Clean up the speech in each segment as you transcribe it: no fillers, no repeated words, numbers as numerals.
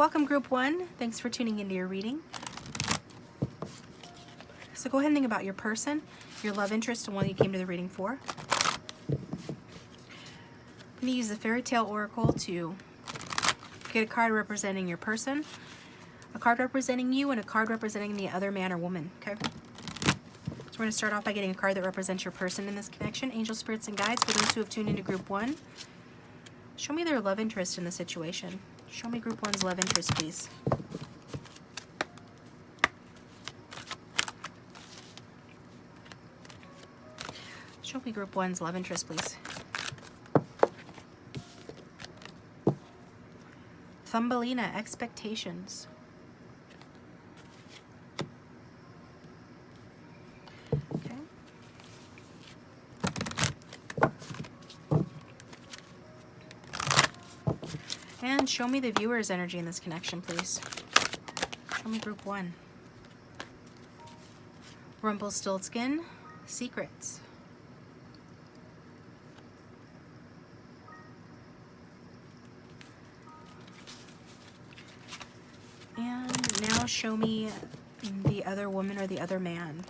Welcome, Group 1. Thanks for tuning into your reading. So go ahead and think about your person, your love interest, and one you came to the reading for. I'm going to use the Fairy Tale Oracle to get a card representing your person, a card representing you, and a card representing the other man or woman, okay? So we're going to start off by getting a card that represents your person in this connection. Angel, spirits, and guides, for those who have tuned into Group 1, show me their love interest in the situation. Show me Group 1's love interest, please. Show me Group 1's love interest, please. Thumbelina, expectations. Okay. And show me the viewer's energy in this connection, please. Show me Group 1. Rumpelstiltskin, secrets. And now show me the other woman or the other man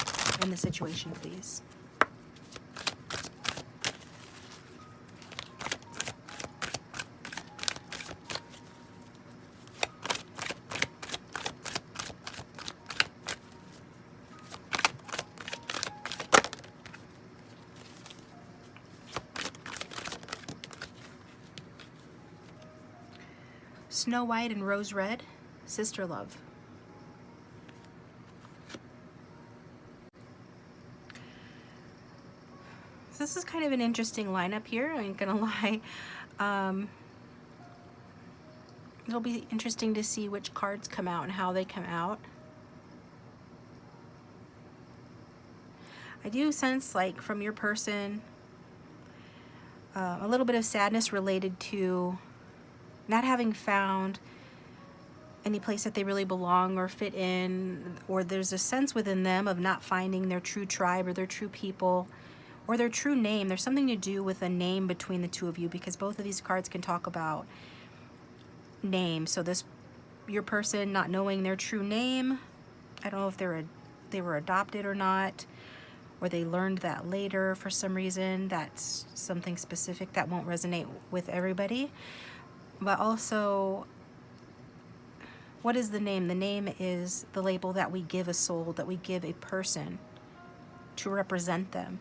in the situation, please. Snow White and Rose Red, sister love. So this is kind of an interesting lineup here, I ain't gonna lie. It'll be interesting to see which cards come out and how they come out. I do sense, like, from your person, a little bit of sadness related to not having found any place that they really belong or fit in, or there's a sense within them of not finding their true tribe or their true people or their true name. There's something to do with a name between the two of you, because both of these cards can talk about name. So this, your person not knowing their true name, I don't know if they were adopted or not, or they learned that later for some reason. That's something specific that won't resonate with everybody. But also, what is the name? The name is the label that we give a soul, that we give a person to represent them.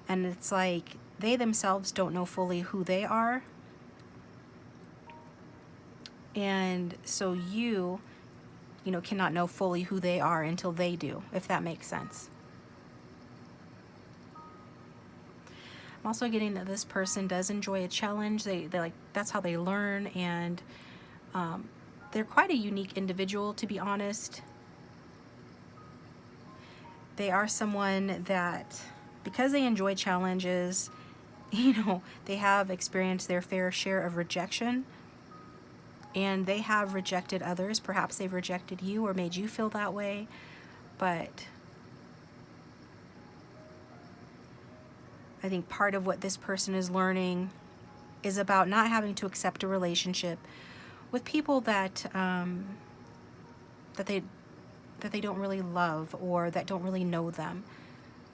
And it's like they themselves don't know fully who they are. And so you know, cannot know fully who they are until they do, if that makes sense. I'm also getting that this person does enjoy a challenge. They like, that's how they learn, and they're quite a unique individual, to be honest. They are someone that, because they enjoy challenges, you know, they have experienced their fair share of rejection, and they have rejected others. Perhaps they've rejected you or made you feel that way, but I think part of what this person is learning is about not having to accept a relationship with people that that they don't really love, or that don't really know them,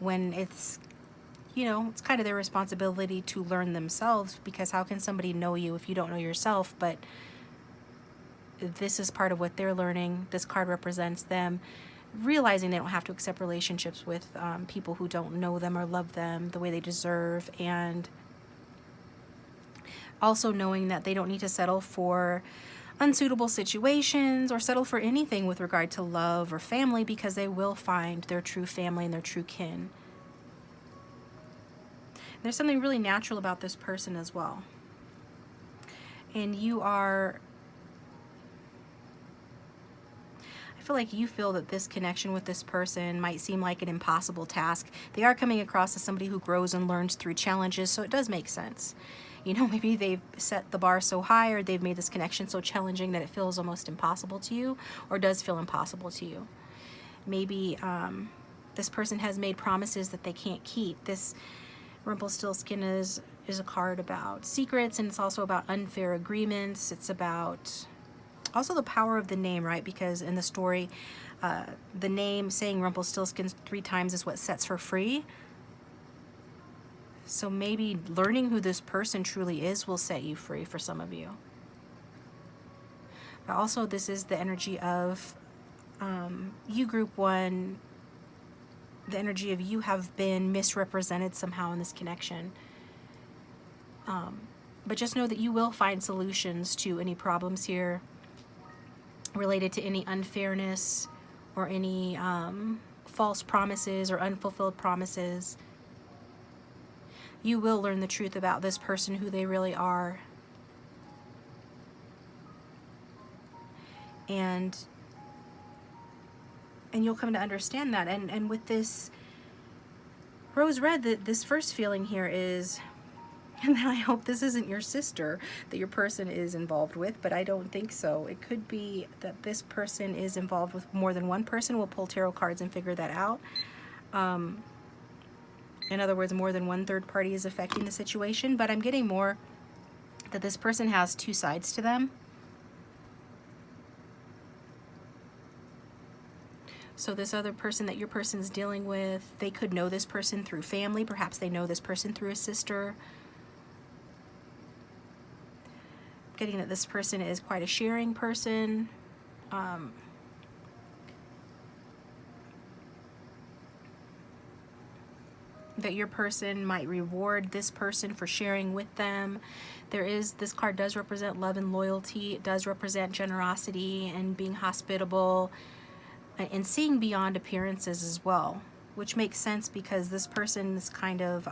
when it's, you know, it's kind of their responsibility to learn themselves, because how can somebody know you if you don't know yourself? But this is part of what they're learning. This card represents them realizing they don't have to accept relationships with people who don't know them or love them the way they deserve, and also knowing that they don't need to settle for unsuitable situations or settle for anything with regard to love or family, because they will find their true family and their true kin. There's something really natural about this person as well. And you are, I feel like you feel that this connection with this person might seem like an impossible task. They are coming across as somebody who grows and learns through challenges, so it does make sense. You know, maybe they've set the bar so high, or they've made this connection so challenging that it feels almost impossible to you, or does feel impossible to you. Maybe this person has made promises that they can't keep. This Rumpelstiltskin is a card about secrets, and it's also about unfair agreements. It's about Also the power of the name, right? Because in the story, the name saying Rumpelstiltskin 3 times is what sets her free. So maybe learning who this person truly is will set you free for some of you. But also this is the energy of you, group 1. The energy of you have been misrepresented somehow in this connection. But just know that you will find solutions to any problems here related to any unfairness or any false promises or unfulfilled promises. You will learn the truth about this person, who they really are. And you'll come to understand that. And with this rose red, this first feeling here is, and I hope this isn't your sister that your person is involved with, but I don't think so. It could be that this person is involved with more than one person. We'll pull tarot cards and figure that out. In other words, more than one third party is affecting the situation, but I'm getting more that this person has 2 sides to them. So this other person that your person's dealing with, they could know this person through family. Perhaps they know this person through a sister. Getting that this person is quite a sharing person. That your person might reward this person for sharing with them. This card does represent love and loyalty. It does represent generosity and being hospitable and seeing beyond appearances as well, which makes sense because this person is kind of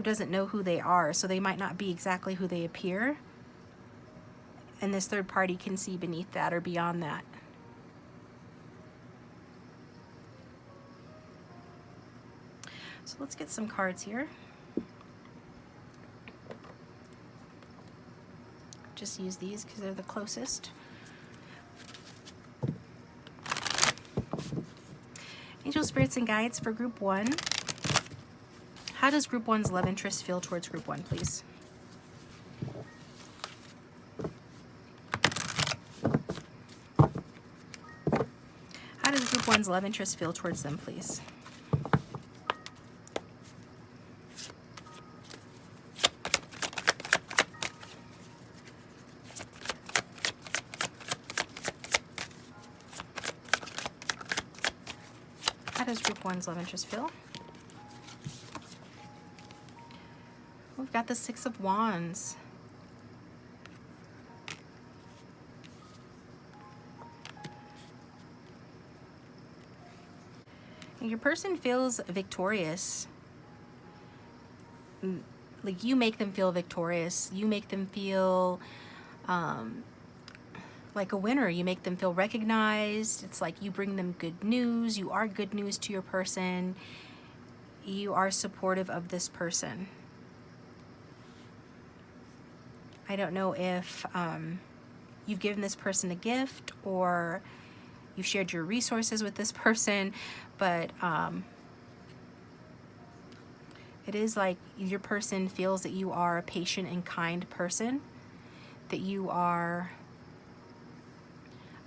doesn't know who they are, so they might not be exactly who they appear, and this third party can see beneath that or beyond that. So let's get some cards here. Just use these because they're the closest. Angel, spirits, and guides for group 1. How does group 1's love interest feel towards group 1, please? How does group 1's love interest feel towards them, please? How does group 1's love interest feel? We've got the 6 of Wands. And your person feels victorious. Like you make them feel victorious. You make them feel like a winner. You make them feel recognized. It's like you bring them good news. You are good news to your person. You are supportive of this person. I don't know if you've given this person a gift or you've shared your resources with this person, but it is like your person feels that you are a patient and kind person, that you are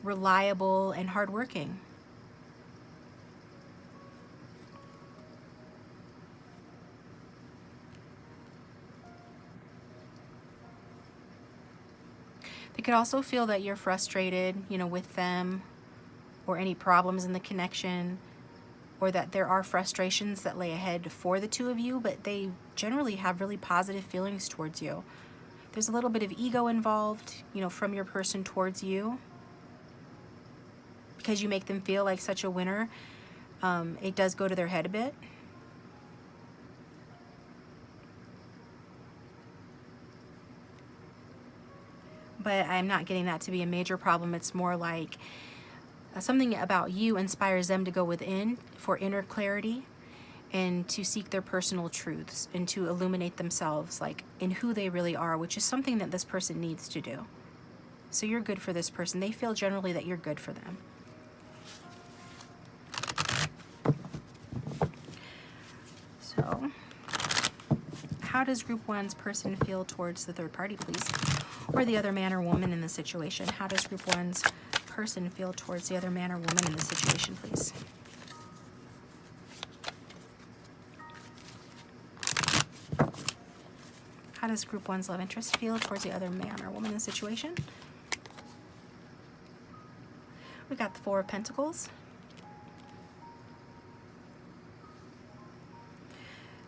reliable and hardworking. They could also feel that you're frustrated, with them or any problems in the connection, or that there are frustrations that lay ahead for the two of you, but they generally have really positive feelings towards you. There's a little bit of ego involved, from your person towards you, because you make them feel like such a winner. It does go to their head a bit. But I'm not getting that to be a major problem. It's more like something about you inspires them to go within for inner clarity and to seek their personal truths and to illuminate themselves, like in who they really are, which is something that this person needs to do. So you're good for this person. They feel generally that you're good for them. So how does group one's person feel towards the third party, please? Or the other man or woman in the situation. How does group one's person feel towards the other man or woman in the situation, please? How does group one's love interest feel towards the other man or woman in the situation? We got the Four of Pentacles.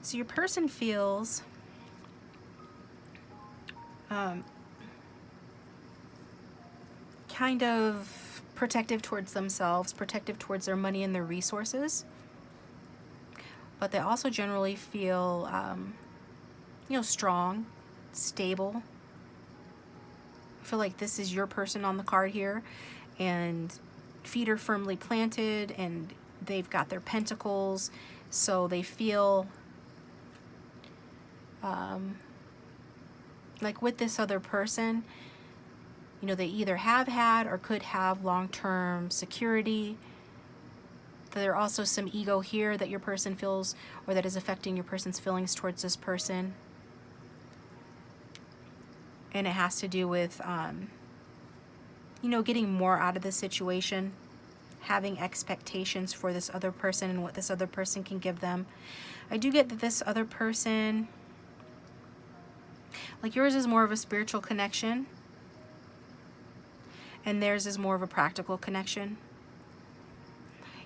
So your person feels kind of protective towards themselves, protective towards their money and their resources. But they also generally feel, you know, strong, stable. I feel like this is your person on the card here, and feet are firmly planted, and they've got their pentacles, so they feel like with this other person, you know, they either have had or could have long-term security. There are also some ego here that your person feels, or that is affecting your person's feelings towards this person. And it has to do with, you know, getting more out of the situation, having expectations for this other person and what this other person can give them. I do get that this other person, like yours is more of a spiritual connection, and theirs is more of a practical connection.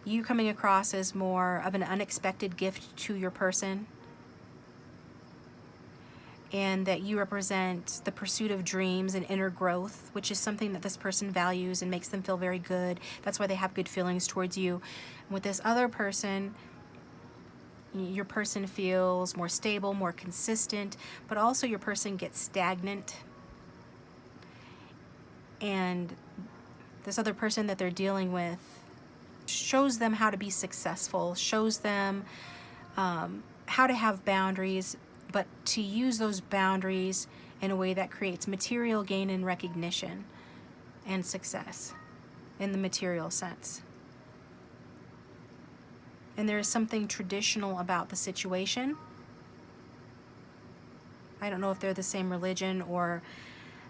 You coming across as more of an unexpected gift to your person, and that you represent the pursuit of dreams and inner growth, which is something that this person values and makes them feel very good. That's why they have good feelings towards you. And with this other person, your person feels more stable, more consistent, but also your person gets stagnant. And this other person that they're dealing with shows them how to be successful, shows them how to have boundaries, but to use those boundaries in a way that creates material gain and recognition and success in the material sense. And there is something traditional about the situation. I don't know if they're the same religion or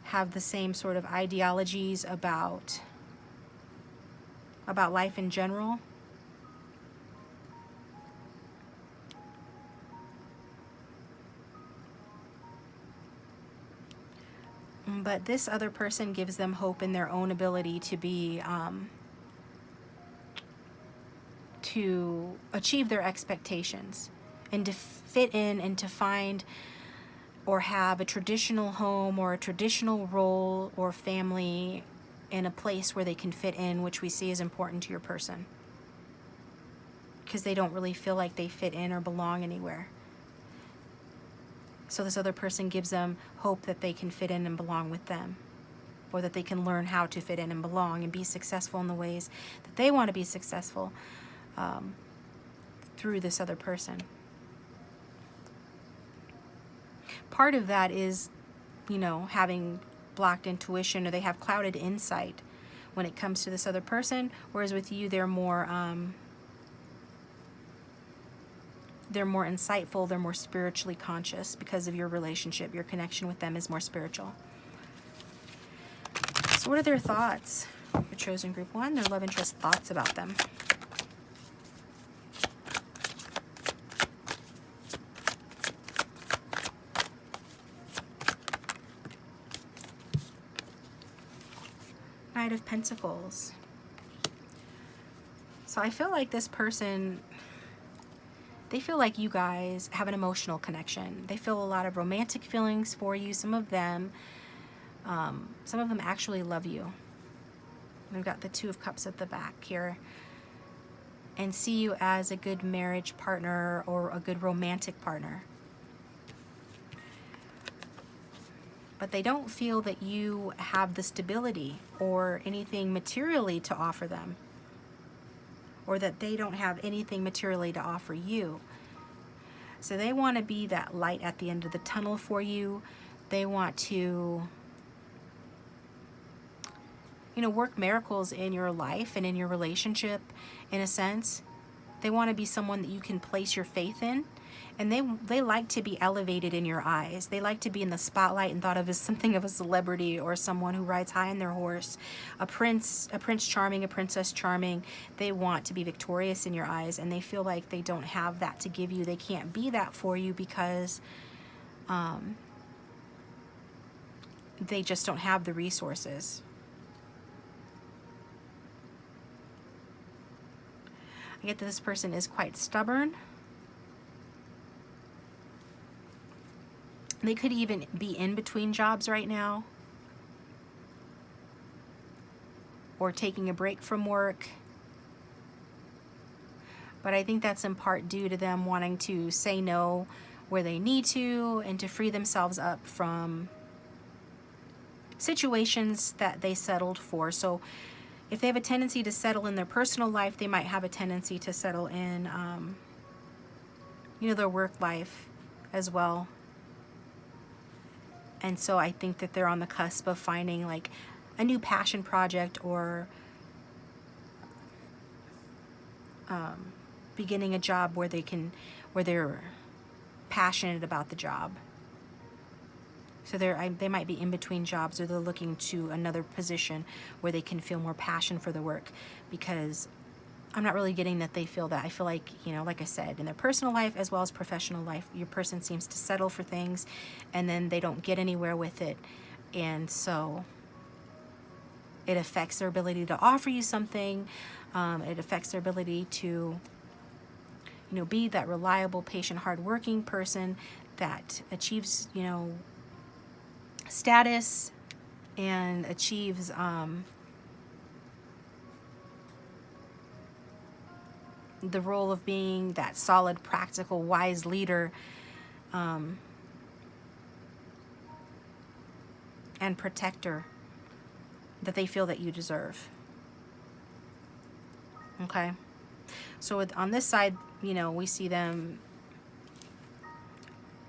have the same sort of ideologies about life in general. But this other person gives them hope in their own ability to be, to achieve their expectations and to fit in and to find or have a traditional home or a traditional role or family in a place where they can fit in, which we see is important to your person, because they don't really feel like they fit in or belong anywhere. So this other person gives them hope that they can fit in and belong with them, or that they can learn how to fit in and belong and be successful in the ways that they want to be successful through this other person. Part of that is, you know, having blocked intuition, or they have clouded insight when it comes to this other person, whereas with you they're more insightful, they're more spiritually conscious because of your relationship. Your connection with them is more spiritual. So what are their thoughts? Your chosen group one, their love interest thoughts about them. Knight of Pentacles. So I feel like this person, they feel like you guys have an emotional connection. They feel a lot of romantic feelings for you. Some of them actually love you. We've got the Two of Cups at the back here. And see you as a good marriage partner or a good romantic partner. But they don't feel that you have the stability or anything materially to offer them, or that they don't have anything materially to offer you. So they want to be that light at the end of the tunnel for you. They want to, you know, work miracles in your life and in your relationship, in a sense. They want to be someone that you can place your faith in. And they like to be elevated in your eyes. They like to be in the spotlight and thought of as something of a celebrity, or someone who rides high on their horse, a prince charming, a princess charming. They want to be victorious in your eyes, and they feel like they don't have that to give you. They can't be that for you because they just don't have the resources. I get that this person is quite stubborn. They could even be in between jobs right now, or taking a break from work. But I think that's in part due to them wanting to say no where they need to, and to free themselves up from situations that they settled for. So if they have a tendency to settle in their personal life, they might have a tendency to settle in, their work life as well. And so I think that they're on the cusp of finding like a new passion project, or beginning a job where they're passionate about the job. So they might be in between jobs, or they're looking to another position where they can feel more passion for the work, because I'm not really getting that they feel that. I feel like, like I said, in their personal life as well as professional life, your person seems to settle for things and then they don't get anywhere with it. And so it affects their ability to offer you something. It affects their ability to, be that reliable, patient, hardworking person that achieves, status and achieves the role of being that solid, practical, wise leader and protector that they feel that you deserve. Okay? So on this side, we see them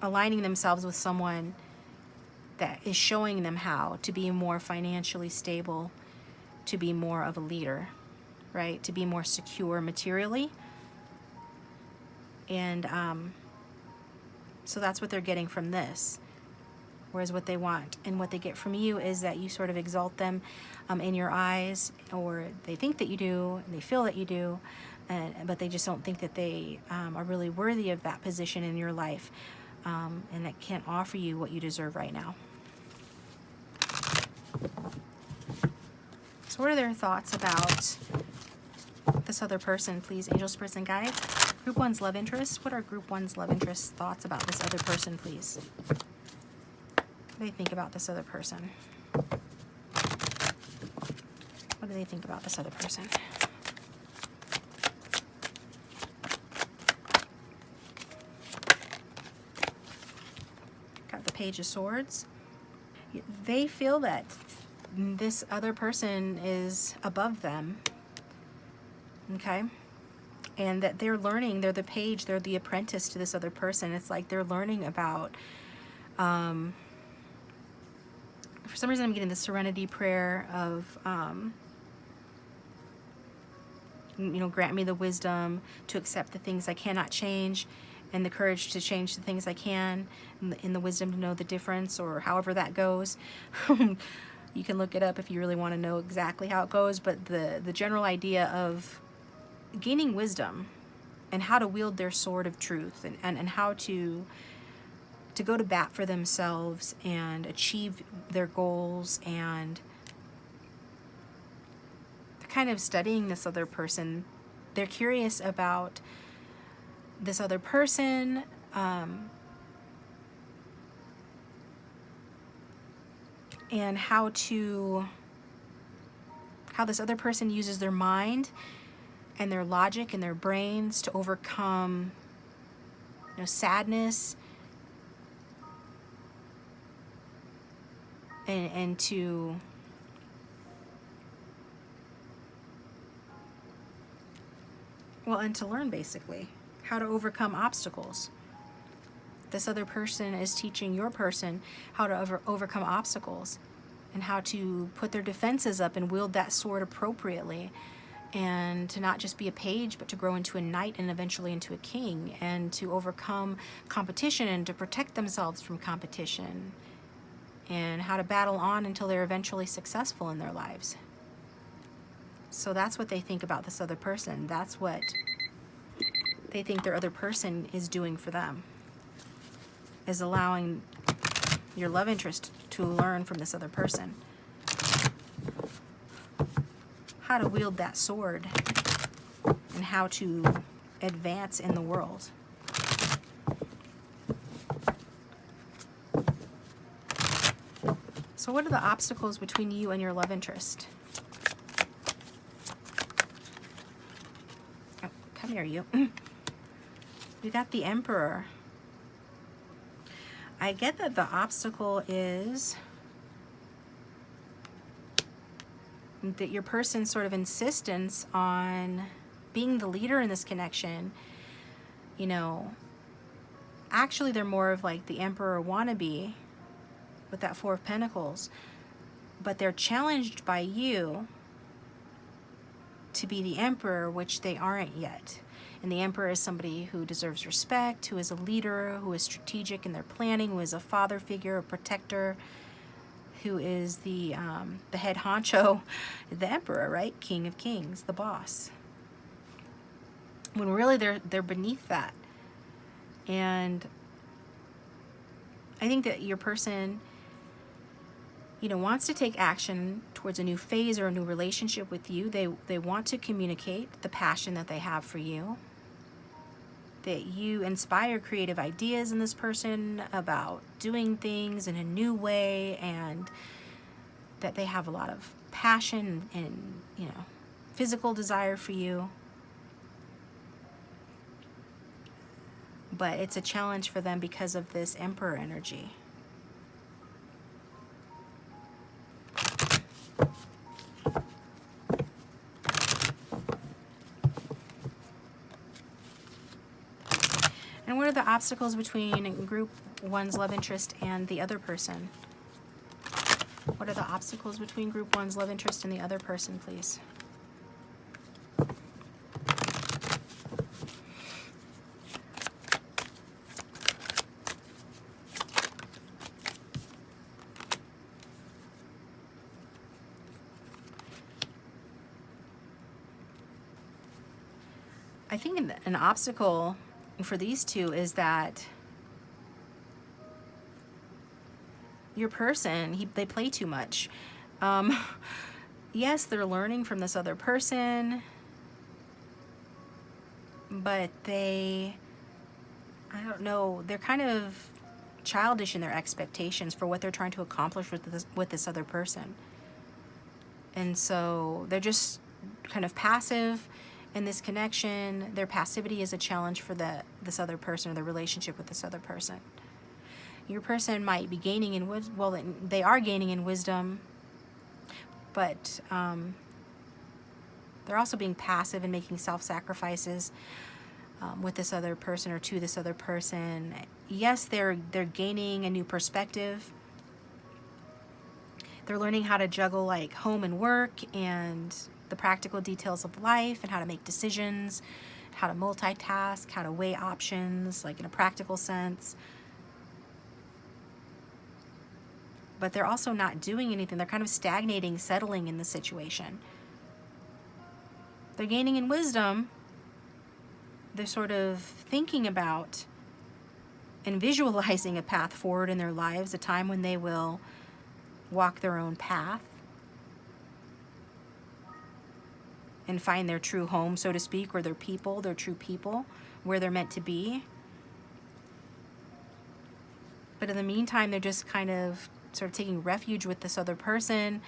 aligning themselves with someone that is showing them how to be more financially stable, to be more of a leader, right? To be more secure materially. And so that's what they're getting from this. Whereas what they want and what they get from you is that you sort of exalt them in your eyes, or they think that you do, and they feel that you do, but they just don't think that they are really worthy of that position in your life, and that can't offer you what you deserve right now. So what are their thoughts about this other person, please? Angels, spirits, and guides. Group 1's love interest. What are Group 1's love interest thoughts about this other person, please? What do they think about this other person? What do they think about this other person? Got the Page of Swords. They feel that this other person is above them. Okay? And that they're learning, they're the page, they're the apprentice to this other person. It's like they're learning about, for some reason I'm getting the serenity prayer of, grant me the wisdom to accept the things I cannot change, and the courage to change the things I can, and the wisdom to know the difference, or however that goes. You can look it up if you really want to know exactly how it goes, but the general idea of gaining wisdom and how to wield their sword of truth, and how to go to bat for themselves and achieve their goals. And they're kind of studying this other person. They're curious about this other person, and how this other person uses their mind and their logic and their brains to overcome, sadness, and to learn basically how to overcome obstacles. This other person is teaching your person how to overcome obstacles, and how to put their defenses up and wield that sword appropriately, and to not just be a page, but to grow into a knight and eventually into a king, and to overcome competition and to protect themselves from competition, and how to battle on until they're eventually successful in their lives. So that's what they think about this other person. That's what they think their other person is doing for them, is allowing your love interest to learn from this other person how to wield that sword and how to advance in the world. So what are the obstacles between you and your love interest? Oh, come here, you. You got the Emperor. I get that the obstacle is that your person's sort of insistence on being the leader in this connection, you know, actually they're more of like the Emperor wannabe with that Four of Pentacles, but they're challenged by you to be the Emperor, which they aren't yet. And the Emperor is somebody who deserves respect, who is a leader, who is strategic in their planning, who is a father figure, a protector, who is the head honcho, the Emperor, right? King of Kings, the boss. When really they're beneath that. And I think that your person, you know, wants to take action towards a new phase or a new relationship with you. They want to communicate the passion that they have for you. That you inspire creative ideas in this person about doing things in a new way, and that they have a lot of passion and, you know, physical desire for you. But it's a challenge for them because of this Emperor energy. And what are the obstacles between group one's love interest and the other person? What are the obstacles between group one's love interest and the other person, please? I think an obstacle for these two is that your person, they play too much. Yes, they're learning from this other person, but I don't know, they're kind of childish in their expectations for what they're trying to accomplish with this other person. And so they're just kind of passive in this connection. Their passivity is a challenge for this other person, or the relationship with this other person. Your person might be gaining in wisdom. Well, they are gaining in wisdom, but they're also being passive and making self-sacrifices with this other person, or to this other person. Yes, they're gaining a new perspective. They're learning how to juggle like home and work and the practical details of life, and how to make decisions, how to multitask, how to weigh options, like in a practical sense. But they're also not doing anything. They're kind of stagnating, settling in the situation. They're gaining in wisdom. They're sort of thinking about and visualizing a path forward in their lives, a time when they will walk their own path and find their true home, so to speak, or their people, their true people, where they're meant to be. But in the meantime, they're just kind of sort of taking refuge with this other person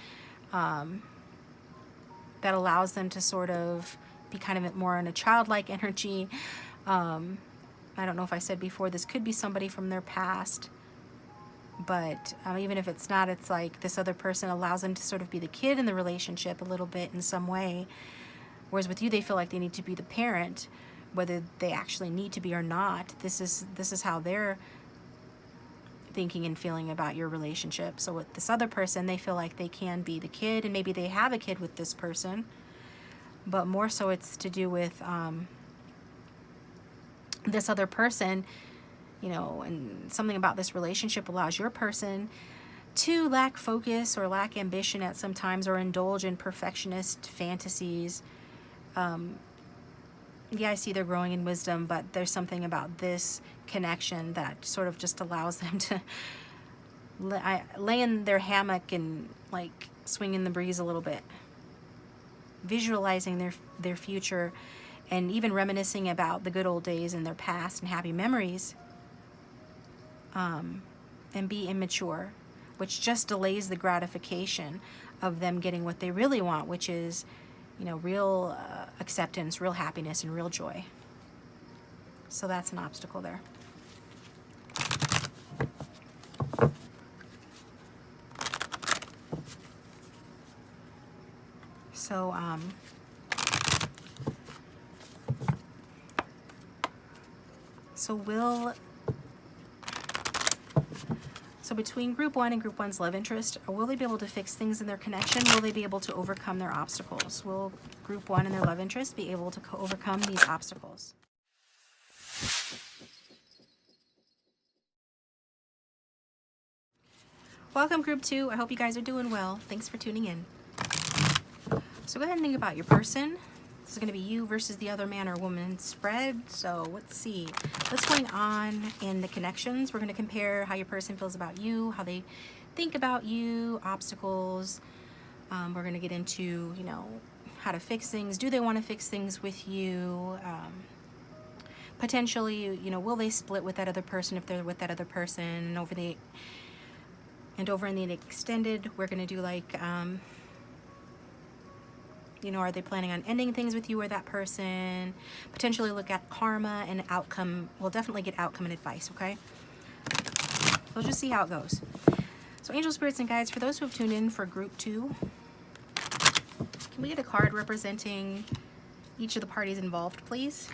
that allows them to sort of be kind of more in a childlike energy. I don't know if I said before, this could be somebody from their past, but even if it's not, it's like this other person allows them to sort of be the kid in the relationship a little bit in some way, whereas with you they feel like they need to be the parent, whether they actually need to be or not. This is how they're thinking and feeling about your relationship. So with this other person, they feel like they can be the kid, and maybe they have a kid with this person, but more so it's to do with this other person, you know, and something about this relationship allows your person to lack focus or lack ambition at some times, or indulge in perfectionist fantasies. Yeah, I see they're growing in wisdom, but there's something about this connection that sort of just allows them to lay in their hammock and like swing in the breeze a little bit, visualizing their future, and even reminiscing about the good old days in their past and happy memories, and be immature, which just delays the gratification of them getting what they really want, which is, you know, real acceptance, real happiness, and real joy. So that's an obstacle there. So, so between group 1 and group 1's love interest, will they be able to fix things in their connection? Will they be able to overcome their obstacles? Will group 1 and their love interest be able to overcome these obstacles? Welcome group 2. I hope you guys are doing well. Thanks for tuning in. So go ahead and think about your person. This is going to be you versus the other man or woman spread. So let's see what's going on in the connections. We're going to compare how your person feels about you, how they think about you, obstacles. We're going to get into, you know, how to fix things. Do they want to fix things with you? Potentially, you know, will they split with that other person if they're with that other person? And over in the extended, we're going to do like, you know, are they planning on ending things with you or that person? Potentially look at karma and outcome. We'll definitely get outcome and advice, okay? We'll just see how it goes. So angel spirits and guides, for those who have tuned in for group 2, can we get a card representing each of the parties involved, please?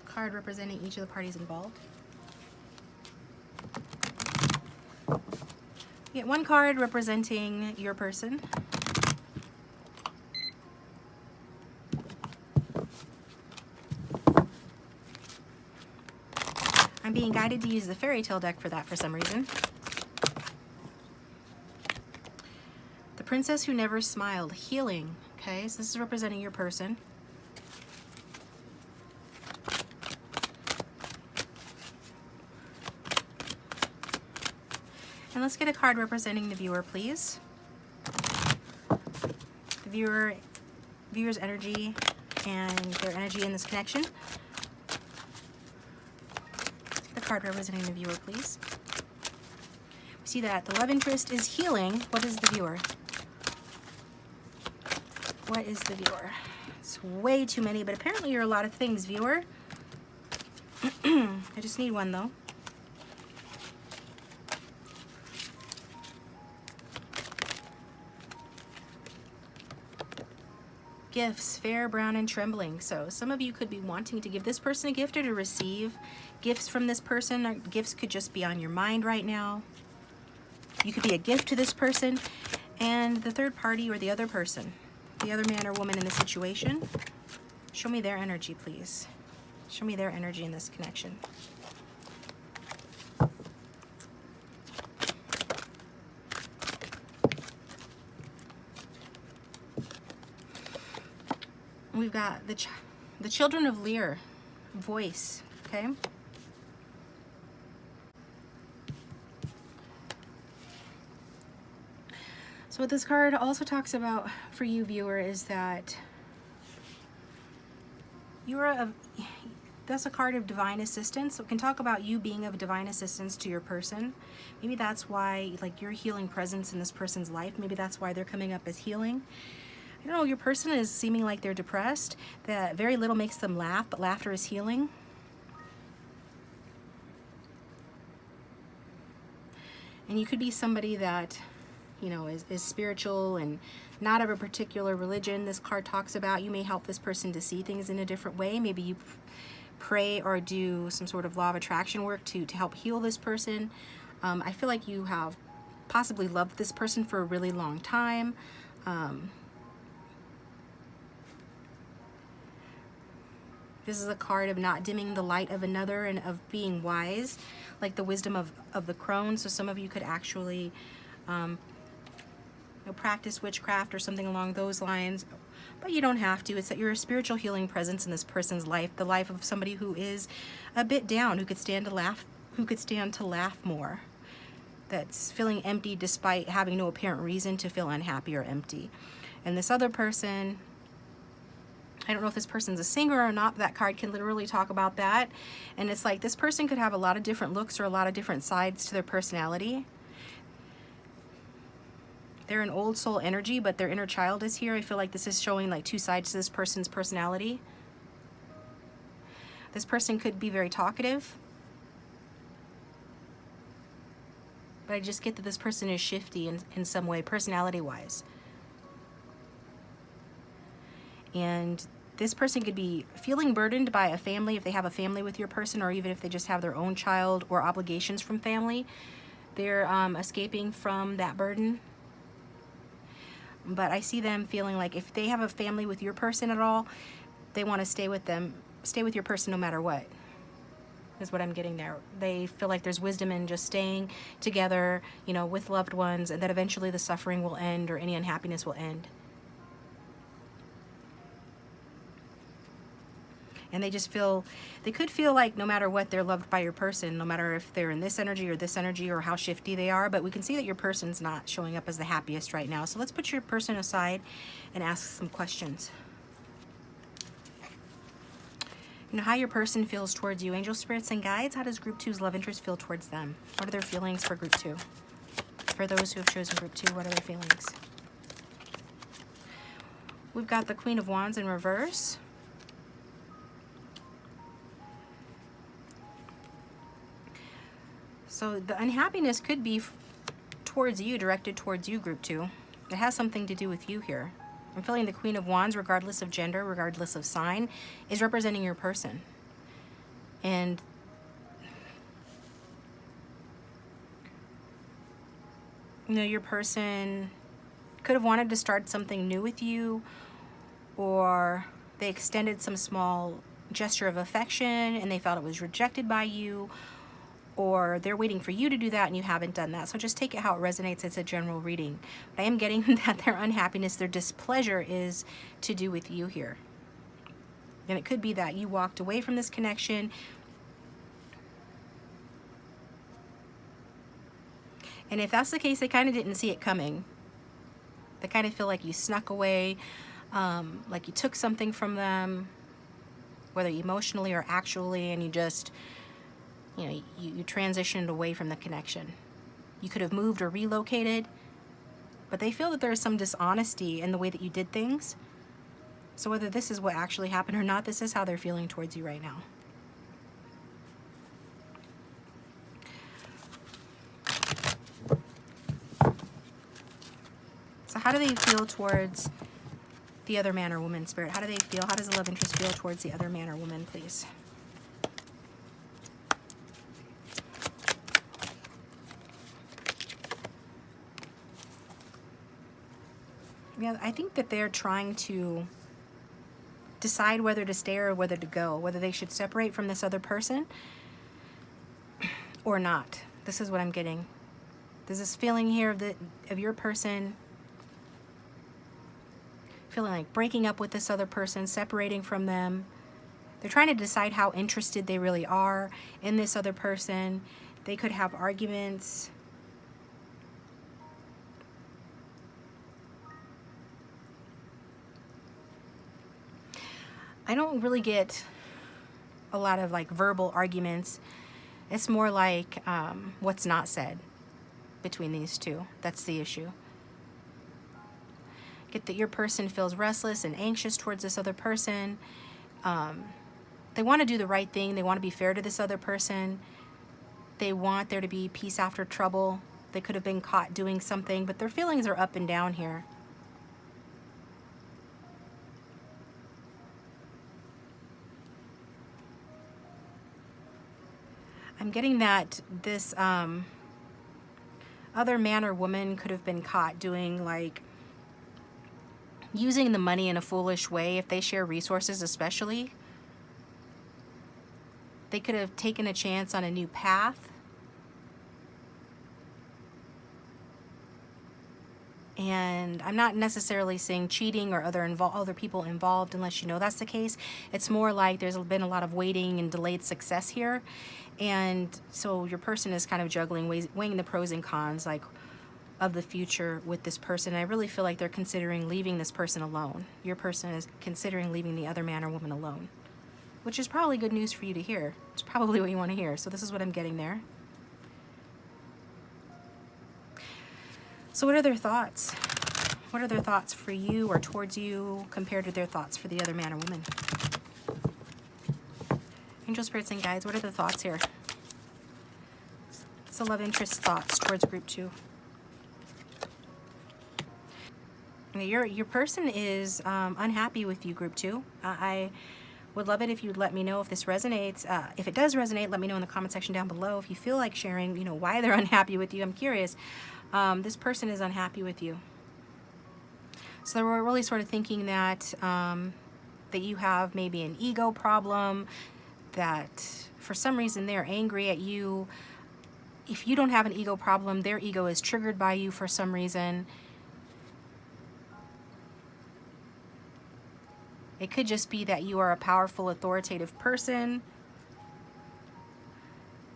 Card representing each of the parties involved. Get one card representing your person. I'm being guided to use the fairy tale deck for that for some reason. The princess who never smiled, healing. Okay, so this is representing your person. And let's get a card representing the viewer, please. The viewer's energy and their energy in this connection. Card representing the viewer, please. We see that the love interest is healing. What is the viewer? What is the viewer? It's way too many, but apparently you're a lot of things, viewer. I just need one, though. Gifts, fair, brown, and trembling. So some of you could be wanting to give this person a gift or to receive gifts from this person. Or gifts could just be on your mind right now. You could be a gift to this person. And the third party or the other person, the other man or woman in the situation, show me their energy, please. Show me their energy in this connection. We've got the children of Lear, voice, okay? So what this card also talks about for you, viewer, is that that's a card of divine assistance. So it can talk about you being of divine assistance to your person. Maybe that's why, like, your healing presence in this person's life. Maybe that's why they're coming up as healing. I don't know, your person is seeming like they're depressed, that very little makes them laugh, but laughter is healing. And you could be somebody that, you know, is spiritual and not of a particular religion. This card talks about you may help this person to see things in a different way. Maybe you pray or do some sort of law of attraction work to help heal this person. I feel like you have possibly loved this person for a really long time. This is a card of not dimming the light of another and of being wise, like the wisdom of the crone. So some of you could actually practice witchcraft or something along those lines, but you don't have to. It's that you're a spiritual healing presence in this person's life, the life of somebody who is a bit down, who could stand to laugh more, that's feeling empty despite having no apparent reason to feel unhappy or empty. And this other person, I don't know if this person's a singer or not, but that card can literally talk about that. And it's like this person could have a lot of different looks or a lot of different sides to their personality. They're an old soul energy, but their inner child is here. I feel like this is showing like two sides to this person's personality. This person could be very talkative, but I just get that this person is shifty in some way, personality-wise. And this person could be feeling burdened by a family, if they have a family with your person, or even if they just have their own child or obligations from family. They're escaping from that burden. But I see them feeling like if they have a family with your person at all, they want to stay with your person no matter what, is what I'm getting there. They feel like there's wisdom in just staying together, you know, with loved ones, and that eventually the suffering will end or any unhappiness will end. And they just feel, they could feel like no matter what, they're loved by your person, no matter if they're in this energy or how shifty they are. But we can see that your person's not showing up as the happiest right now. So let's put your person aside and ask some questions. You know, how your person feels towards you. Angel, spirits, and guides, how does group 2's love interest feel towards them? What are their feelings for group 2? For those who have chosen group 2, what are their feelings? We've got the Queen of Wands in reverse. So the unhappiness could be towards you, directed towards you, group 2. It has something to do with you here. I'm feeling the Queen of Wands, regardless of gender, regardless of sign, is representing your person. And you know, your person could have wanted to start something new with you, or they extended some small gesture of affection and they felt it was rejected by you, or they're waiting for you to do that and you haven't done that. So just take it how it resonates. It's a general reading. But I am getting that their unhappiness, their displeasure is to do with you here. And it could be that you walked away from this connection. And if that's the case, they kind of didn't see it coming. They kind of feel like you snuck away, like you took something from them, whether emotionally or actually, and you just, you know, you transitioned away from the connection. You could have moved or relocated, but they feel that there is some dishonesty in the way that you did things. So whether this is what actually happened or not, this is how they're feeling towards you right now. So how do they feel towards the other man or woman, Spirit? How do they feel? How does the love interest feel towards the other man or woman, please? Yeah, I think that they're trying to decide whether to stay or whether to go, whether they should separate from this other person or not. This is what I'm getting. There's this feeling here of your person feeling like breaking up with this other person, separating from them. They're trying to decide how interested they really are in this other person. They could have arguments. I don't really get a lot of like verbal arguments. It's more like what's not said between these two. That's the issue. Get that your person feels restless and anxious towards this other person. They want to do the right thing. They want to be fair to this other person. They want there to be peace after trouble. They could have been caught doing something, but their feelings are up and down here. I'm getting that this other man or woman could have been caught doing like using the money in a foolish way if they share resources, especially. They could have taken a chance on a new path. And I'm not necessarily saying cheating or other people involved, unless you know that's the case. It's more like there's been a lot of waiting and delayed success here. And so your person is kind of juggling, weighing the pros and cons, like, of the future with this person. And I really feel like they're considering leaving this person alone. Your person is considering leaving the other man or woman alone, which is probably good news for you to hear. It's probably what you want to hear. So this is what I'm getting there. So what are their thoughts? What are their thoughts for you or towards you compared to their thoughts for the other man or woman? Angel, spirits, and guides, what are the thoughts here? It's the love interest thoughts towards group 2. Your person is unhappy with you, group 2. I would love it if you'd let me know if this resonates. If it does resonate, let me know in the comment section down below. If you feel like sharing, why they're unhappy with you, I'm curious. This person is unhappy with you. So we're really sort of thinking that that you have maybe an ego problem, that for some reason they're angry at you. If you don't have an ego problem, their ego is triggered by you for some reason. It could just be that you are a powerful, authoritative person,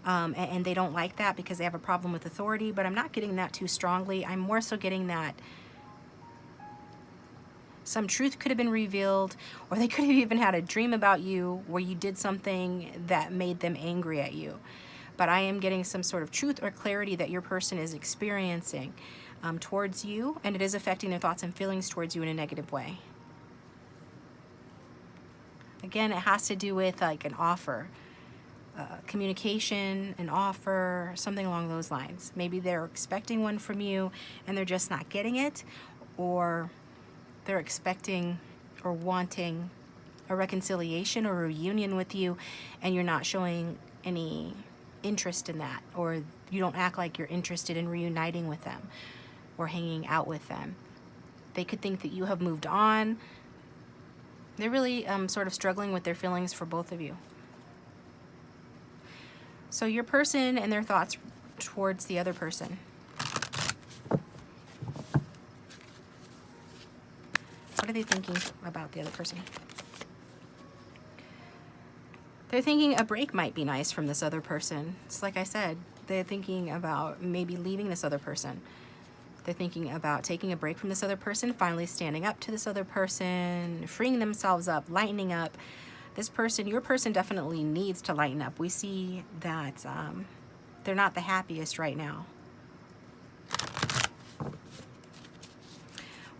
and they don't like that because they have a problem with authority, but I'm not getting that too strongly. I'm more so getting that some truth could have been revealed, or they could have even had a dream about you where you did something that made them angry at you. But I am getting some sort of truth or clarity that your person is experiencing towards you, and it is affecting their thoughts and feelings towards you in a negative way. Again, it has to do with like an offer, communication, an offer, something along those lines. Maybe they're expecting one from you and they're just not getting it, or they're expecting or wanting a reconciliation or a reunion with you and you're not showing any interest in that, or you don't act like you're interested in reuniting with them or hanging out with them. They could think that you have moved on. They're really sort of struggling with their feelings for both of you. So your person and their thoughts towards the other person. What are they thinking about the other person? They're thinking a break might be nice from this other person. It's like I said, they're thinking about maybe leaving this other person. They're thinking about taking a break from this other person, finally standing up to this other person, freeing themselves up, lightening up. This person, your person definitely needs to lighten up. We see that they're not the happiest right now.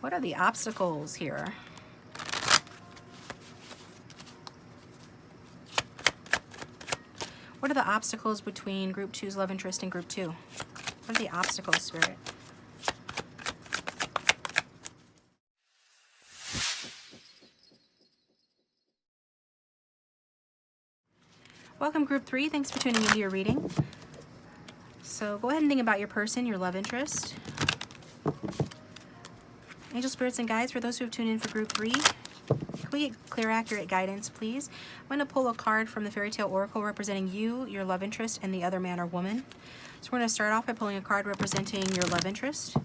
What are the obstacles here? What are the obstacles between group 2's love interest and group 2? What are the obstacles, Spirit? Welcome, group 3. Thanks for tuning into your reading. So go ahead and think about your person, your love interest. Angel, spirits, and guides, for those who have tuned in for group 3, can we get clear, accurate guidance, please? I'm going to pull a card from the Fairy Tale Oracle representing you, your love interest, and the other man or woman. So we're going to start off by pulling a card representing your love interest.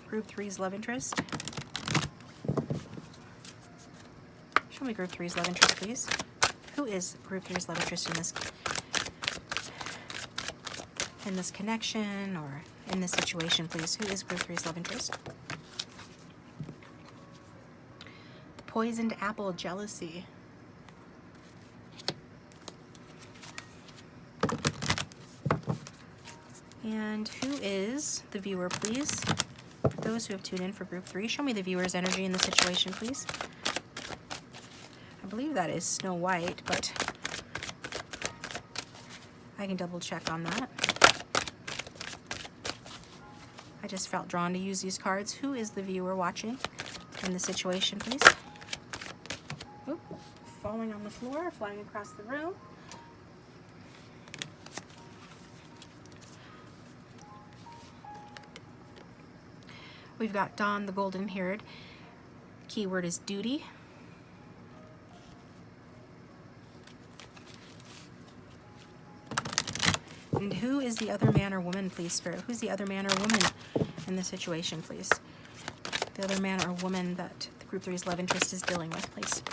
Group 3's love interest. Show me group 3's love interest, please. Who is group 3's love interest in this connection or in this situation, please? Who is group 3's love interest? The poisoned apple, jealousy. And who is the viewer, please? For those who have tuned in for group 3, show me the viewer's energy in the situation, please. I believe that is Snow White, but I can double check on that. I just felt drawn to use these cards. Who is the viewer watching in the situation, please? Oop, falling on the floor, flying across the room. We've got Dawn, the golden-haired. Keyword is duty. And who is the other man or woman, please, Spirit? Who's the other man or woman in this situation, please? The other man or woman that the Group 3's love interest is dealing with, please.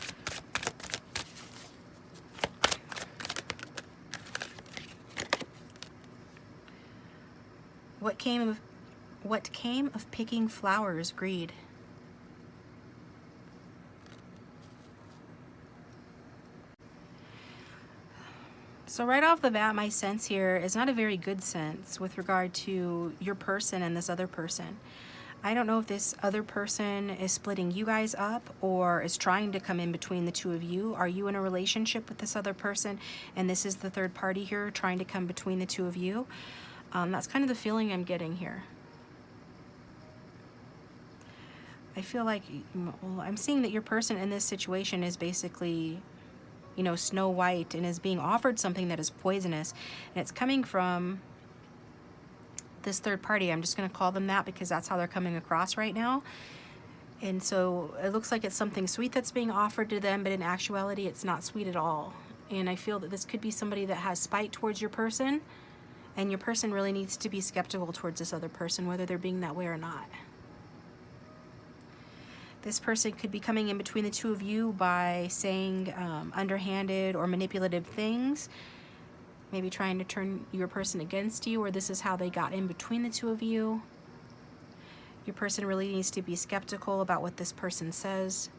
What came of picking flowers? Greed. So right off the bat, my sense here is not a very good sense with regard to your person and this other person. I don't know if this other person is splitting you guys up or is trying to come in between the two of you. Are you in a relationship with this other person and this is the third party here trying to come between the two of you? That's kind of the feeling I'm getting here. I feel like, well, I'm seeing that your person in this situation is basically, you know, Snow White and is being offered something that is poisonous, and it's coming from this third party. I'm just going to call them that because that's how they're coming across right now. And so it looks like it's something sweet that's being offered to them, but in actuality it's not sweet at all. And I feel that this could be somebody that has spite towards your person, and your person really needs to be skeptical towards this other person, whether they're being that way or not. This person could be coming in between the two of you by saying underhanded or manipulative things, maybe trying to turn your person against you, or this is how they got in between the two of you. Your person really needs to be skeptical about what this person says.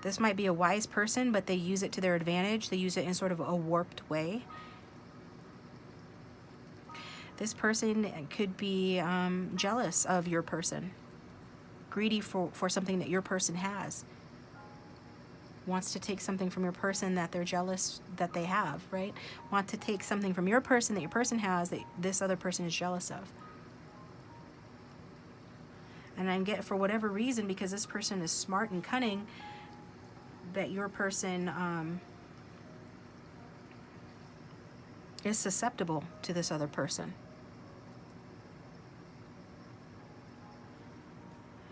This might be a wise person, but they use it to their advantage. They use it in sort of a warped way. This person could be jealous of your person, greedy for something that your person has, wants to take something from your person that they're jealous that they have, right? Want to take something from your person that your person has that this other person is jealous of. And I'm getting, for whatever reason, because this person is smart and cunning, that your person is susceptible to this other person.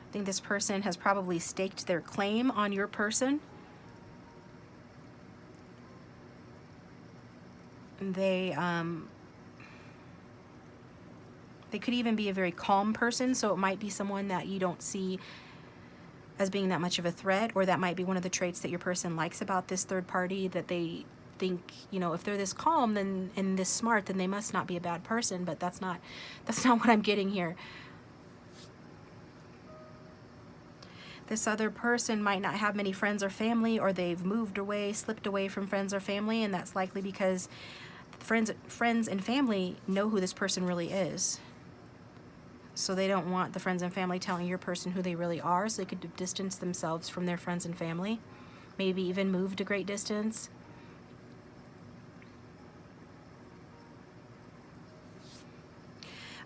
I think this person has probably staked their claim on your person. They could even be a very calm person, so it might be someone that you don't see as being that much of a threat, or that might be one of the traits that your person likes about this third party, that they think, you know, if they're this calm then and this smart, then they must not be a bad person. But that's not what I'm getting here. This other person might not have many friends or family, or they've moved away, slipped away from friends or family, and that's likely because friends and family know who this person really is. So they don't want the friends and family telling your person who they really are, so they could distance themselves from their friends and family, maybe even moved a great distance.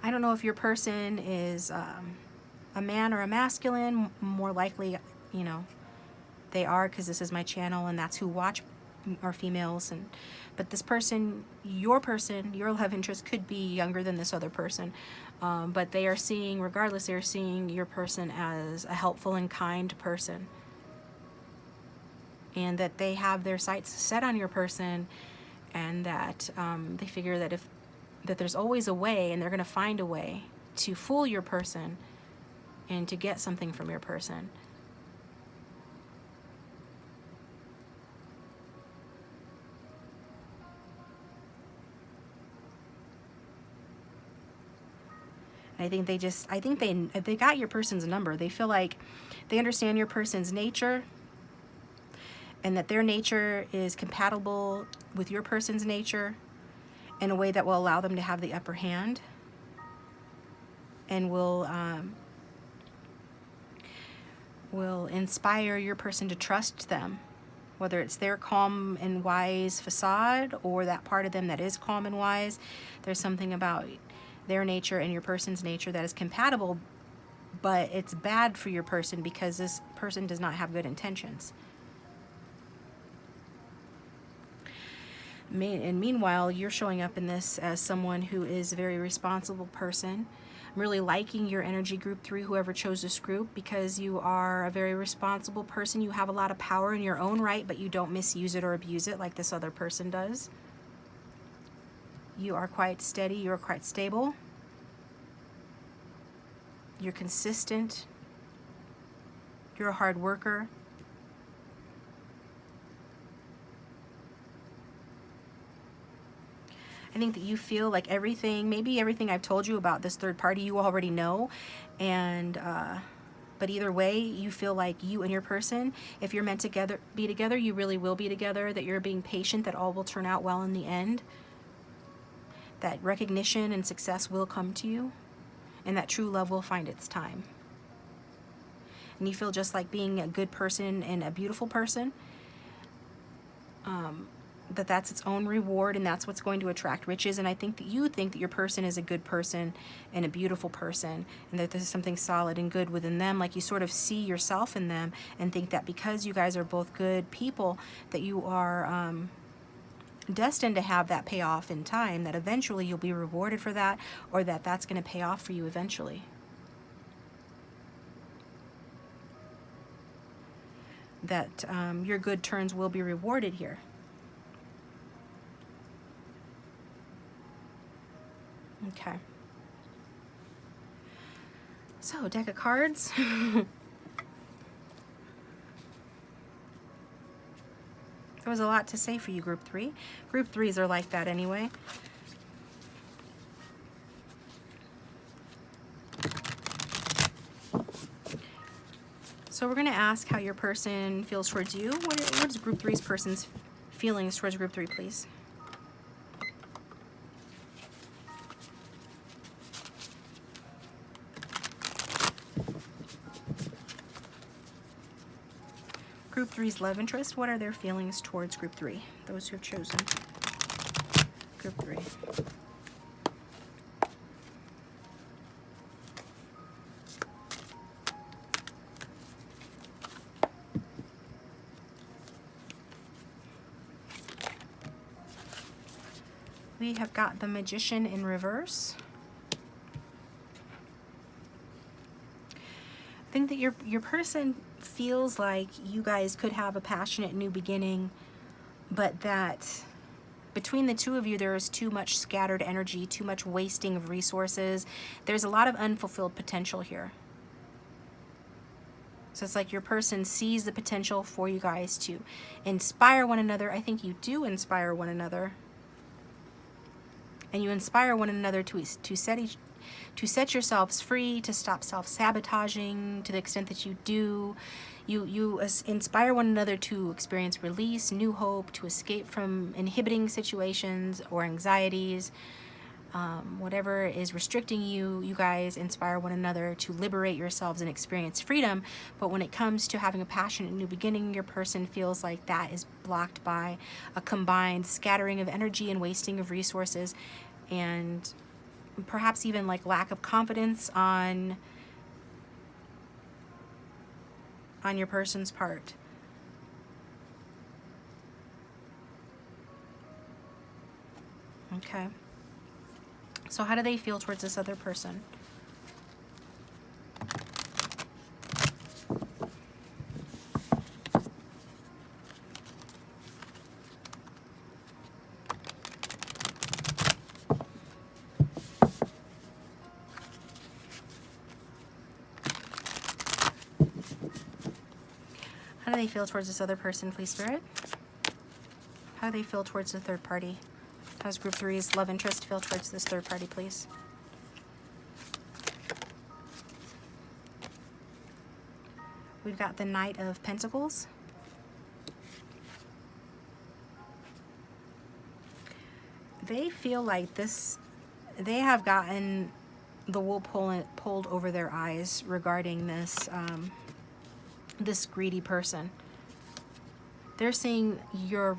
I don't know if your person is a man or a masculine. More likely, you know, they are, because this is my channel and that's who watch are females. But this person, your love interest could be younger than this other person, but they are seeing, regardless, they're seeing your person as a helpful and kind person, and that they have their sights set on your person, and that they figure that there's always a way, and they're going to find a way to fool your person and to get something from your person. I think they got your person's number. They feel like they understand your person's nature, and that their nature is compatible with your person's nature in a way that will allow them to have the upper hand, and will inspire your person to trust them, whether it's their calm and wise facade or that part of them that is calm and wise. There's something about their nature and your person's nature that is compatible, but it's bad for your person because this person does not have good intentions. And meanwhile, you're showing up in this as someone who is a very responsible person. I'm really liking your energy, Group 3, whoever chose this group, because you are a very responsible person. You have a lot of power in your own right, but you don't misuse it or abuse it like this other person does. You are quite steady, you're quite stable, you're consistent, you're a hard worker. I think that you feel like everything, maybe everything I've told you about this third party, you already know. And, but either way, you feel like you and your person, if you're meant to be together, you really will be together, that you're being patient, that all will turn out well in the end, that recognition and success will come to you, and that true love will find its time. And you feel just like being a good person and a beautiful person, that that's its own reward, and that's what's going to attract riches. And I think that you think that your person is a good person and a beautiful person, and that there's something solid and good within them. Like you sort of see yourself in them and think that because you guys are both good people, that you are destined to have that payoff in time, that eventually you'll be rewarded for that, or that that's going to pay off for you eventually. That your good turns will be rewarded here. Okay. So, deck of cards. There was a lot to say for you, Group 3. Group 3s are like that anyway. So we're going to ask how your person feels towards you. What is Group 3's person's feelings towards Group 3, please? Group 3's love interest, what are their feelings towards Group 3? Those who have chosen Group 3. We have got the Magician in reverse. I think that your person feels like you guys could have a passionate new beginning, but that between the two of you there is too much scattered energy, too much wasting of resources. There's a lot of unfulfilled potential here. So it's like your person sees the potential for you guys to inspire one another. I think you do inspire one another. And you inspire one another to set yourselves free, to stop self-sabotaging to the extent that you do. You inspire one another to experience release, new hope, to escape from inhibiting situations or anxieties. Whatever is restricting you, you guys inspire one another to liberate yourselves and experience freedom. But when it comes to having a passionate new beginning, your person feels like that is blocked by a combined scattering of energy and wasting of resources, and perhaps even like lack of confidence on your person's part. Okay. So how do they feel towards this other person? How do they feel towards this other person, please, Spirit? How do they feel towards the third party? How does Group 3's love interest feel towards this third party, please? We've got the Knight of Pentacles. They feel like they have gotten the wool pulled over their eyes regarding this, this greedy person. They're seeing your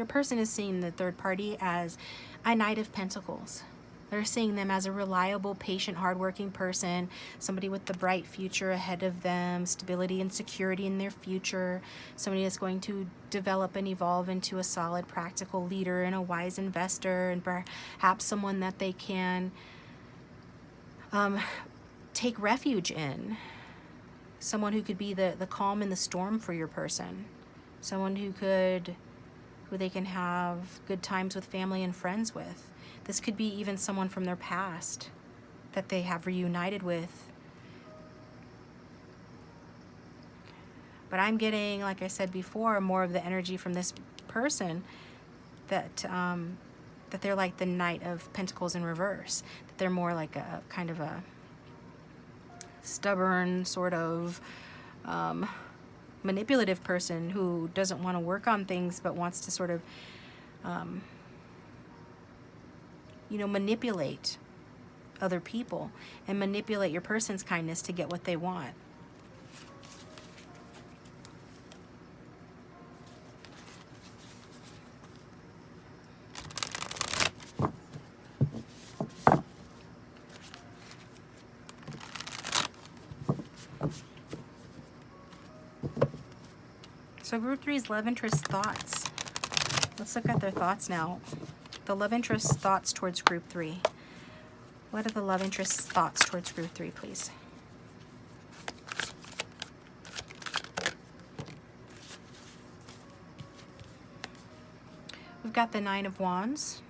person is seeing the third party as a Knight of Pentacles. They're seeing them as a reliable, patient, hardworking person, somebody with the bright future ahead of them, stability and security in their future, somebody that's going to develop and evolve into a solid, practical leader and a wise investor, and perhaps someone that they can take refuge in, someone who could be the calm in the storm for your person, someone who could who they can have good times with family and friends with. This could be even someone from their past that they have reunited with. But I'm getting, like I said before, more of the energy from this person that that they're like the Knight of Pentacles in reverse. That they're more like a kind of a stubborn, sort of manipulative person who doesn't want to work on things but wants to sort of, you know, manipulate other people and manipulate your person's kindness to get what they want. So group 3's love interest thoughts. Let's look at their thoughts now. The love interest thoughts towards group 3. What are the love interest thoughts towards group 3, please? We've got the 9 of Wands.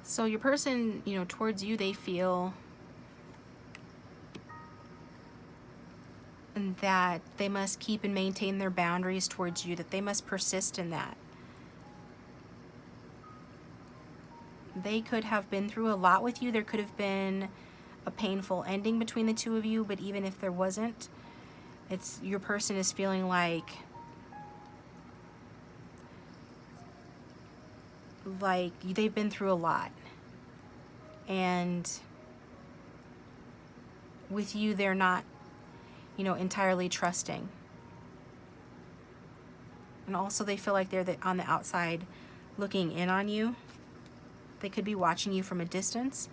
So your person, you know, towards you, they feel that they must keep and maintain their boundaries towards you, that they must persist in that. They could have been through a lot with you. There could have been a painful ending between the two of you, but even if there wasn't, it's your person is feeling like they've been through a lot. And with you, they're not, you know, entirely trusting. And also they feel like they're on the outside looking in on you. They could be watching you from a distance.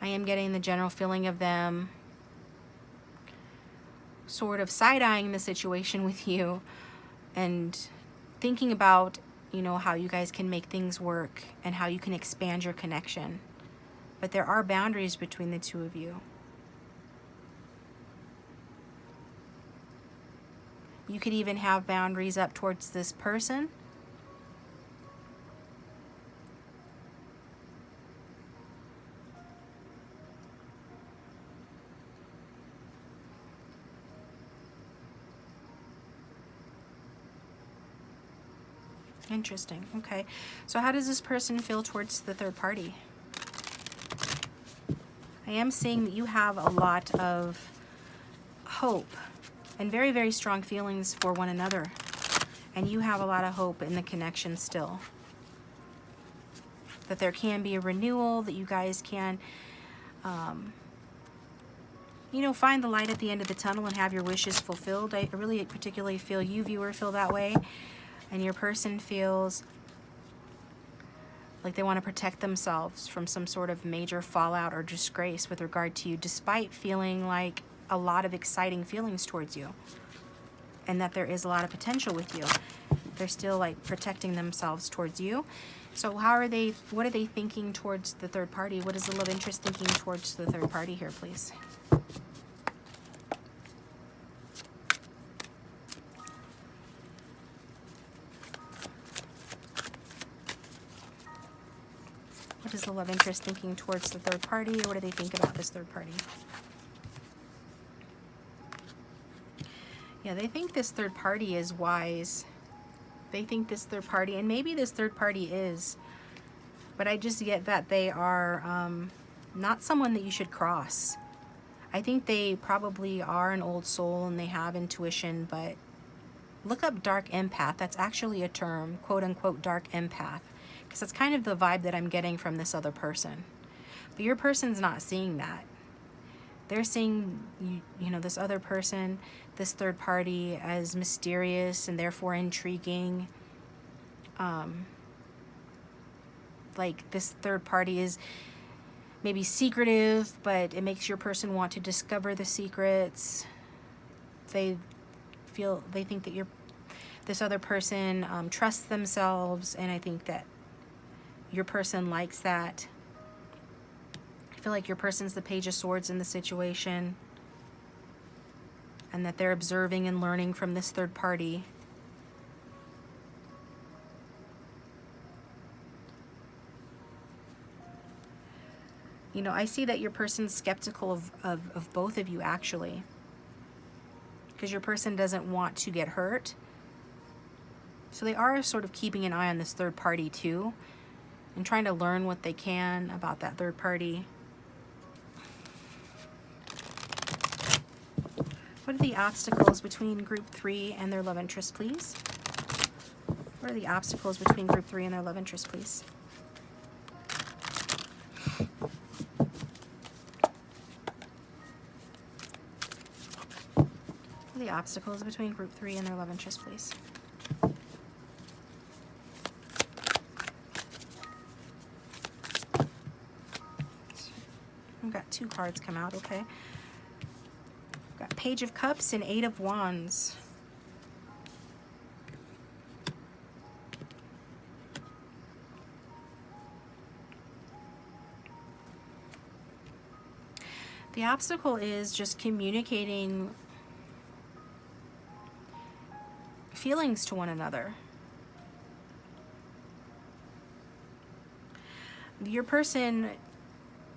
I am getting the general feeling of them sort of side-eyeing the situation with you and thinking about, you know, how you guys can make things work and how you can expand your connection. But there are boundaries between the two of you. You could even have boundaries up towards this person. Interesting. Okay. So how does this person feel towards the third party? I am seeing that you have a lot of hope and very, very strong feelings for one another. And you have a lot of hope in the connection still. That there can be a renewal, that you guys can, you know, find the light at the end of the tunnel and have your wishes fulfilled. I really particularly feel you, viewer, feel that way. And your person feels like they want to protect themselves from some sort of major fallout or disgrace with regard to you, despite feeling like a lot of exciting feelings towards you. And that there is a lot of potential with you. They're still like protecting themselves towards you. So what are they thinking towards the third party? What is the love interest thinking towards the third party here, please? What is the love interest thinking towards the third party? Or what do they think about this third party? Yeah, they think this third party is wise. They think this third party, and maybe this third party is, but I just get that they are not someone that you should cross. I think they probably are an old soul and they have intuition, but look up dark empath. That's actually a term, quote unquote dark empath, because that's kind of the vibe that I'm getting from this other person. But your person's not seeing that. They're seeing, you know, this other person, this third party, as mysterious and therefore intriguing. Like this third party is maybe secretive, but it makes your person want to discover the secrets. They think that This other person trusts themselves, and I think that your person likes that. I feel like your person's the Page of Swords in the situation, and that they're observing and learning from this third party. You know, I see that your person's skeptical of both of you, actually, because your person doesn't want to get hurt. So they are sort of keeping an eye on this third party too, and trying to learn what they can about that third party. What are the obstacles between group 3 and their love interest, please? What are the obstacles between group 3 and their love interest, please? What are the obstacles between group 3 and their love interest, please? We've got 2 cards come out, okay. We've got Page of Cups and 8 of Wands. The obstacle is just communicating feelings to one another. Your person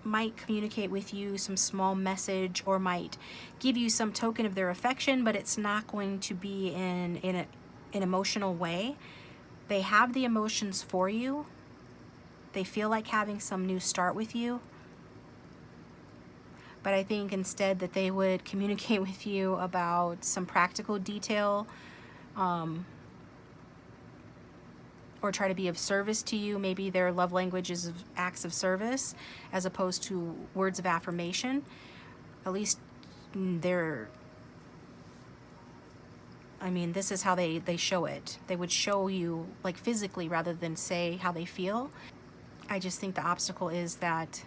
might communicate with you some small message, or might give you some token of their affection, but it's not going to be in an emotional way. They have the emotions for you. They feel like having some new start with you. But I think instead that they would communicate with you about some practical detail, or try to be of service to you. Maybe their love language is of acts of service as opposed to words of affirmation. At least this is how they show it. They would show you like physically rather than say how they feel. I just think the obstacle is that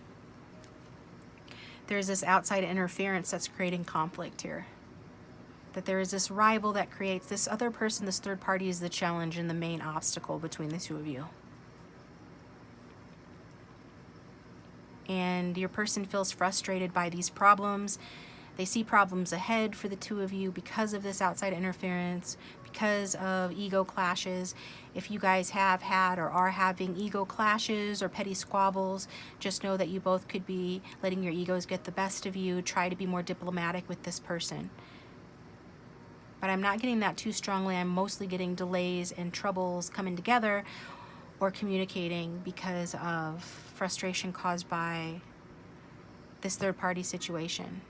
there's this outside interference that's creating conflict here. That there is this rival that creates this other person, this third party is the challenge and the main obstacle between the two of you. And your person feels frustrated by these problems. They see problems ahead for the two of you because of this outside interference, because of ego clashes. If you guys have had or are having ego clashes or petty squabbles, just know that you both could be letting your egos get the best of you. Try to be more diplomatic with this person. But I'm not getting that too strongly. I'm mostly getting delays and troubles coming together or communicating because of frustration caused by this third party situation.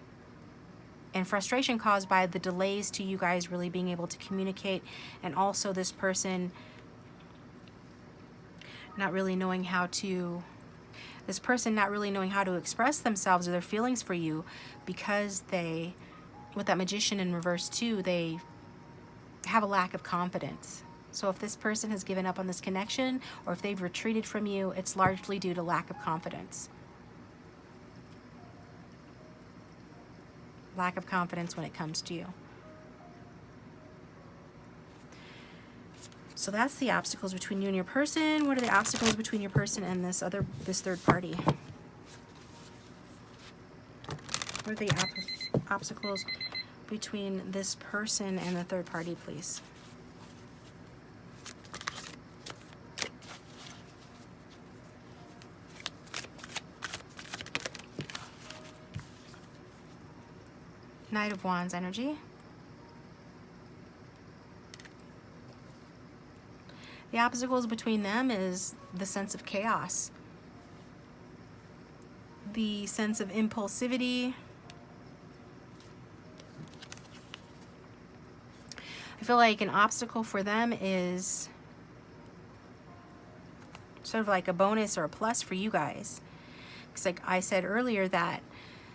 And frustration caused by the delays to you guys really being able to communicate, and also this person not really knowing how to express themselves or their feelings for you, because they, with that Magician in reverse too, they have a lack of confidence. So if this person has given up on this connection, or if they've retreated from you, it's largely due to lack of confidence. Lack of confidence when it comes to you. So that's the obstacles between you and your person. What are the obstacles between your person and this third party? What are the obstacles between this person and the third party, please? Knight of Wands energy. The obstacles between them is the sense of chaos, the sense of impulsivity. I feel like an obstacle for them is sort of like a bonus or a plus for you guys. Because like I said earlier, that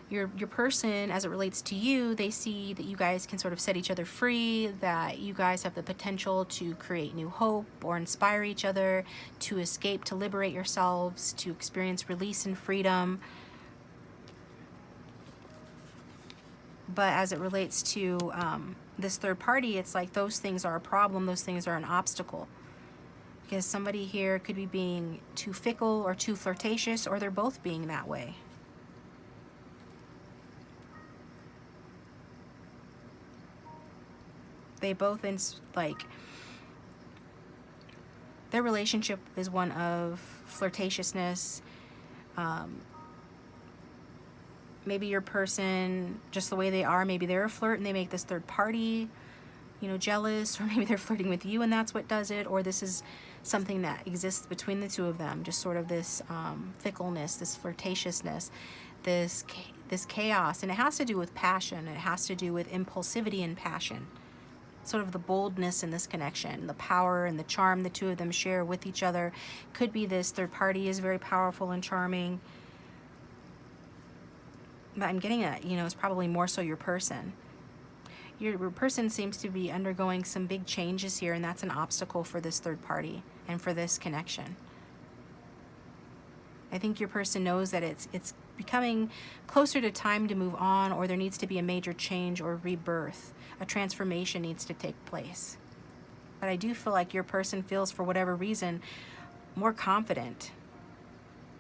your person, as it relates to you, they see that you guys can sort of set each other free, that you guys have the potential to create new hope or inspire each other, to escape, to liberate yourselves, to experience release and freedom. But as it relates to this third party, it's like those things are a problem, those things are an obstacle. Because somebody here could be being too fickle or too flirtatious, or they're both being that way. They both, like, their relationship is one of flirtatiousness. Maybe your person, just the way they are, maybe they're a flirt and they make this third party, you know, jealous, or maybe they're flirting with you and that's what does it, or this is something that exists between the two of them, just sort of this fickleness, this flirtatiousness, this chaos. And it has to do with passion. It has to do with impulsivity and passion. Sort of the boldness in this connection, the power and the charm the two of them share with each other. Could be this third party is very powerful and charming. But I'm getting at, you know, it's probably more so your person. Your person seems to be undergoing some big changes here, and that's an obstacle for this third party and for this connection. I think your person knows that it's becoming closer to time to move on, or there needs to be a major change or rebirth. A transformation needs to take place. But I do feel like your person feels, for whatever reason, more confident,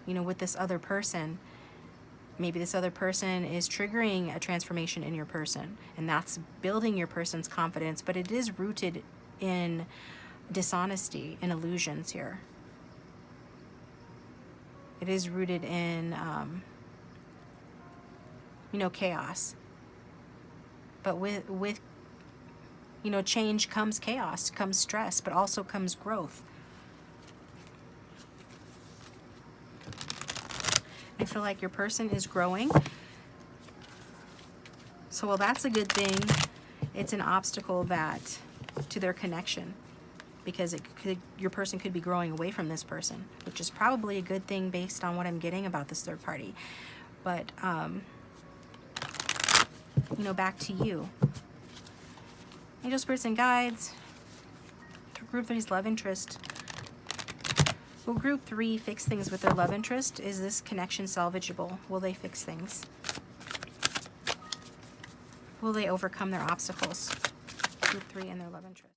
you know, with this other person. Maybe this other person is triggering a transformation in your person, and that's building your person's confidence, but it is rooted in dishonesty and illusions here. It is rooted in, you know, chaos. But with you know, change comes chaos, comes stress, but also comes growth. I feel like your person is growing. So, well, that's a good thing. It's an obstacle that to their connection, because your person could be growing away from this person, which is probably a good thing based on what I'm getting about this third party. But you know, back to you. Angel, spirits, and guides. Group 3's love interest. Will Group 3 fix things with their love interest? Is this connection salvageable? Will they fix things? Will they overcome their obstacles? Group 3 and their love interest.